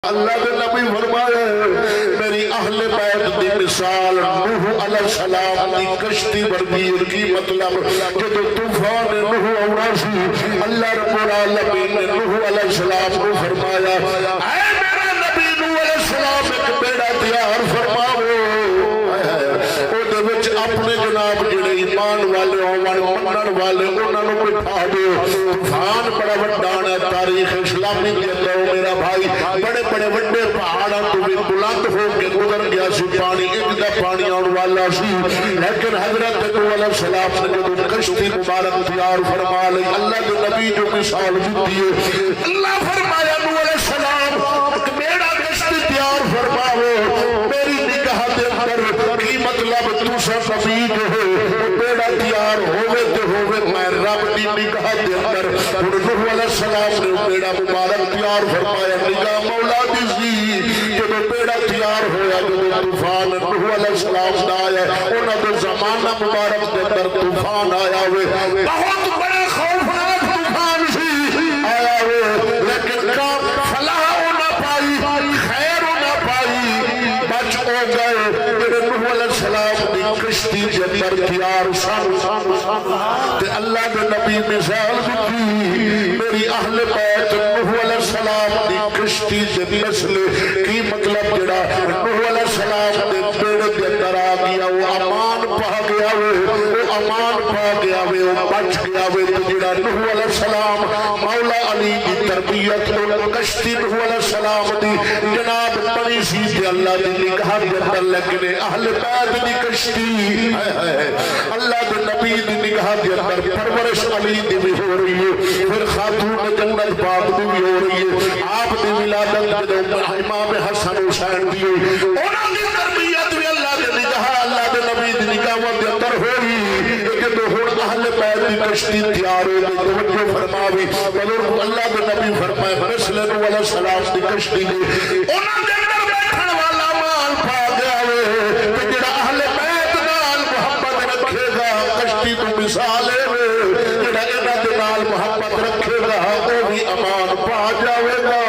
اللہ کے نبی فرمایا میری اہل بیت دی مثال نوح علیہ السلام دی کشتی بردیر کی مطلب جب طوفان نوح آنا سی اللہ رب العالمین نے نوح علیہ السلام کو فرمایا اے میرا نبی نوح علیہ السلام ایک بیڑا تیار فرماؤ اپنے جناب جڑے ایمان والے منن والے انہاں نوں بٹھا دیو طوفان بڑا وڈانا تاریخ اسلامی دے اندر میرا بھائی بڑے بڑے وڈے پہاڑاں تو بھی بلند ہو کے گزر گیا سی پانی ایک دا پانی آن والا سی لیکن حضرت نوح علیہ السلام نے جب کشتی مبارک تیار فرما لی اللہ کے نبی جو مثال دیتی ہے اللہ فرمایا نوح علیہ السلام ایک بیڑا کشتی تیار فرماؤ میری نگاہ دے اندر کی مطلب تو سب نبی جو ہے بیڑا تیار ہوئے تو ہوئے میں رب دی نگاہ دے اندر نوح علیہ السلام نے بیڑا مبارک تیار فرمایا نگاہ مولا دی سی جب بیڑا تیار ہویا جب طوفان نوح علیہ السلام دا آیا انہاں دے زمانہ مبارک دے اندر طوفان آیا ہوئے بہت بڑا خوفناک طوفان سی آیا ہوئے لیکن کام فلاح نہ پائی خیر نہ پائی بچ ہو گئے نوح علیہ السلام دی کشتی جنر تیار سن تے اللہ دے نبی مثال دیتی میری اہل بیت نوح علیہ السلام دی کشتی جنر نسل کی مطلب جڑا نوح علیہ السلام دے بیڑے دے اندر آ گیا وہ امان پا گیا وہ امان پا گیا وہ بچ گیا وہ جڑا نوح علیہ السلام مولا علی دی تربیت کشتی نوح علیہ السلام دی جناب بڑی سی تے اللہ دی نگاہ دے اندر لگنے اہل بیت دی کشتی اللہ دے نبی دی نگاہ دے اندر پرورش علی دی بھی ہو رہی ہے پھر خاتون جنت پاک دی بھی ہو رہی ہے آپ دی ولادت جدو امام حسن حسین دی انہاں دی تربیت بھی اللہ دے نگاہ اللہ دے نبی دی نگاہ دے اندر ہوئی کہ ہن اہل بیت دی کشتی تیار ہو گئی توجہ فرماوی بزرگ اللہ دے نبی فرمائے نسل نوح علیہ السلام دی کشتی دی انہاں دے اندر بیٹھن والا مان پا گیا وے کہ جڑا اہل بیت نال محبت رکھے گا کشتی تو مثال ہے جڑا انہاں دے نال محبت رکھے گا وہ بھی امان پا جاوے گا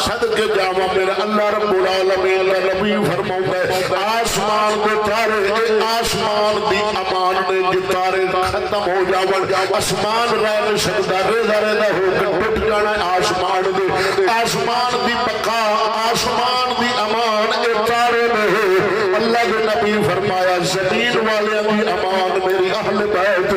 صدقے جاواں میرا اللہ رب العالمین کا نبی فرماؤں ہے آسمان دے تارے آسمان دی امان نے جو تارے ختم ہو جاون آسمان رہ نہیں سکتا ریزہ ریزہ ہو کے ٹوٹ جانا ہے آسمان دی بقا آسمان دی امان اے تارے میں ہے اللہ کے نبی فرمایا زمین والے دی امان میری اہل بیت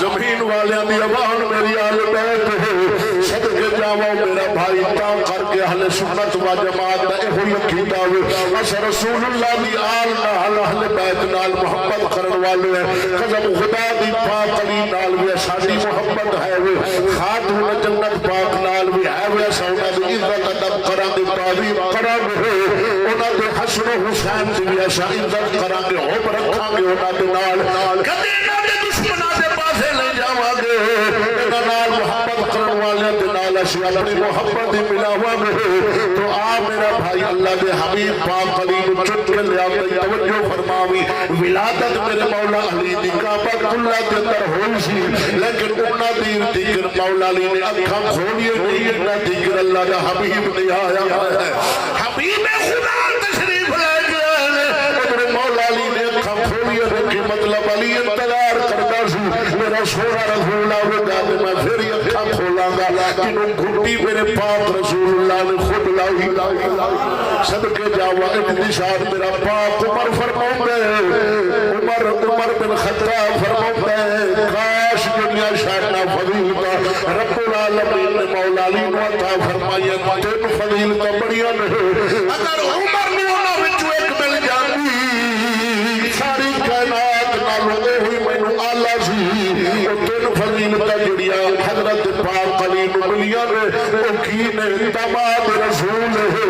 زمین والے دی امان میری اہل بیت ہے صدقے جاواں میرا بھائی تاں کر کے اہل سنت و جماعت دا اے ہوئی عقیدہ ہوئے اس رسول اللہ دی آل نال اہل بیت نال محبت کرن والے ہیں قسم خدا دی پاک علی نال بھی ساڈی محبت ہے وہ خاتون جنت پاک نال بھی ہے وہ سونا دی عزت ادب کران دی تعظیم کران گے انہاں دے حسن و حسین دی بھی ایسا عزت کران گے حب رکھاں گے انہاں دے نال کدی انہاں دے دشمناں دے پاسے لے جاواں گے انہاں نال محبت کرن والے دے نال اسی اپنی محبت دی ملاواں گے تو آ میرا بھائی اللہ دے حبیب پاک علی کو چٹ کے لے آتے توجہ فرماوی ولادت میرے مولا علی دی کعبہ اللہ کے اندر ہوئی سی لیکن انہاں دیر دیگر مولا علی نے اکھاں کھولیے نہیں انہاں دیگر اللہ کا حبیب نہیں آیا ہے حبیب خدا تشریف لے گیا ہے میرے مولا علی نے اکھاں کھولیے نہیں مطلب علی انتظار کرتا سی میرا سونا رسول اللہ ہوگا کہ میں پھر اکھاں کھولاں گا کنوں گھٹی میرے پاک رسول اللہ نے خود لائی صدقے جاوا انتشار میرا پاک عمر فرماؤں گے عمر بن خطاب فرماؤں گے کاش دنیا شاہدنا فضیل کا رب العالمین نے مولا علی کو عطا فرمایا تین فضیل کا بڑیا نہیں اگر عمر نے انہاں وچوں ایک مل جاندی ساری کائنات نالوں اے ہوئی مینوں آلہ سی او تین فضیل کا جڑیا حضرت پاک علی نوں ملیا نے او کی نے داماد رسول ہے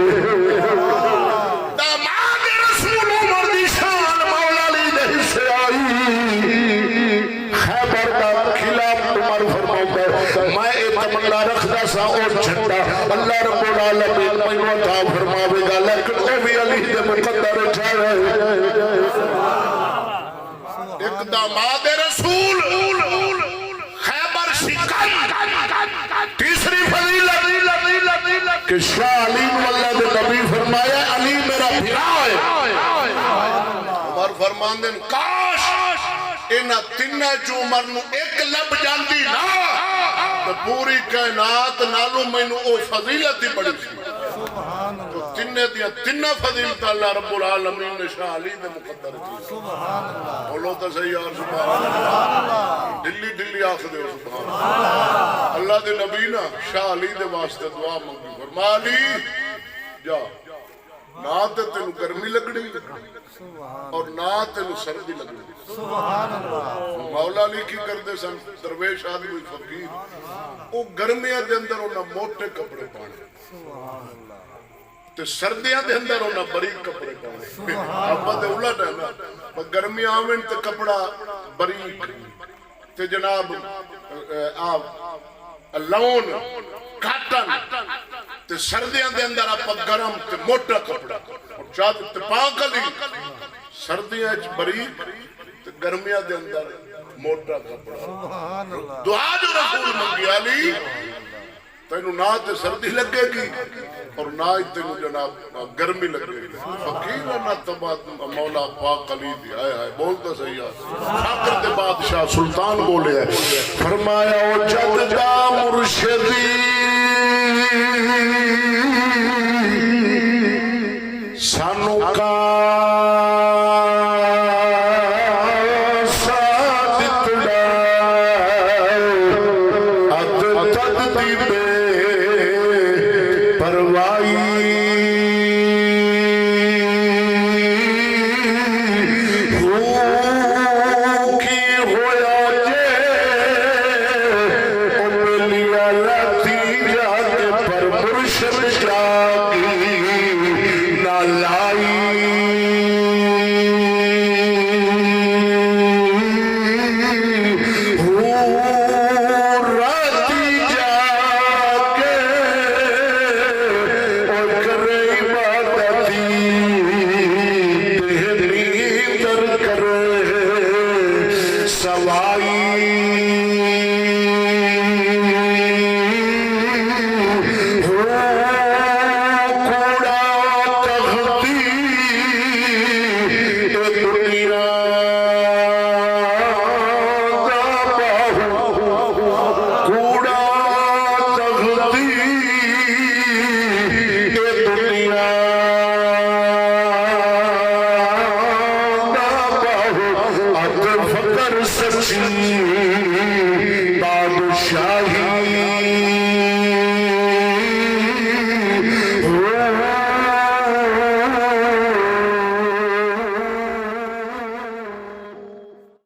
داماد رسول عمر دی شان مولا علی دے حصے آئی خیبر دا قلعہ عمر فرماتا ہے میں اے تمنا رکھدا سا اور جھنڈا اللہ رب العالمین مینوں عطا فرماوے گا لیکن او بھی علی دے مقدر جائے ایک داماد رسول خیبر شکن تیسری فضیلت کہ شاہ علی واللہ دے نبی فرمایا علی میرا بھرا ہے. عمر فرمان دیں کاش انہا تینہ جو عمر نو ایک لب جاندی نا تو پوری کائنات نالو میں نو او فضیلت ہی بڑی تھی. تو تینہ دیا تینہ فضیلت اللہ رب العالمین نے شاہ علی دے مقدر کی. بولو تو صحیح اور سبحان اللہ. دلی دلی آخ دے سبحان اللہ. اللہ دے نبی نا شاہ علی دے واسطے دعا مانگی فرما علی جا نہ تے تینو گرمی لگڑی اور نہ تینو سردی لگڑی. مولا علی کی کردے سن درویش آدمی فقیر او گرمیاں دے اندر انہاں موٹے کپڑے پانے تے سردیاں دے اندر انہاں بریک کپڑے پانے. ابا تے الٹ ہے نا گرمیاں آویں تے کپڑا بریک تے جناب لون کاٹن تے سردیاں دے اندر آپ گرم تے موٹا کپڑا اور چاہتے تے پاک علی سردیاں اچھ بریک تے گرمیاں دے اندر موٹا کپڑا. دعا جو رسول منگی علی تینو نہ تے سردی لگے گی اور نہ تینو جناب گرمی لگے گی. فقیر نہ تباد مولا پاک علی دی آئے آئے بولتا صحیح آئے. فقر دے بادشاہ سلطان بولے ہے فرمایا او جد دا مرشدی سانو کا پروائی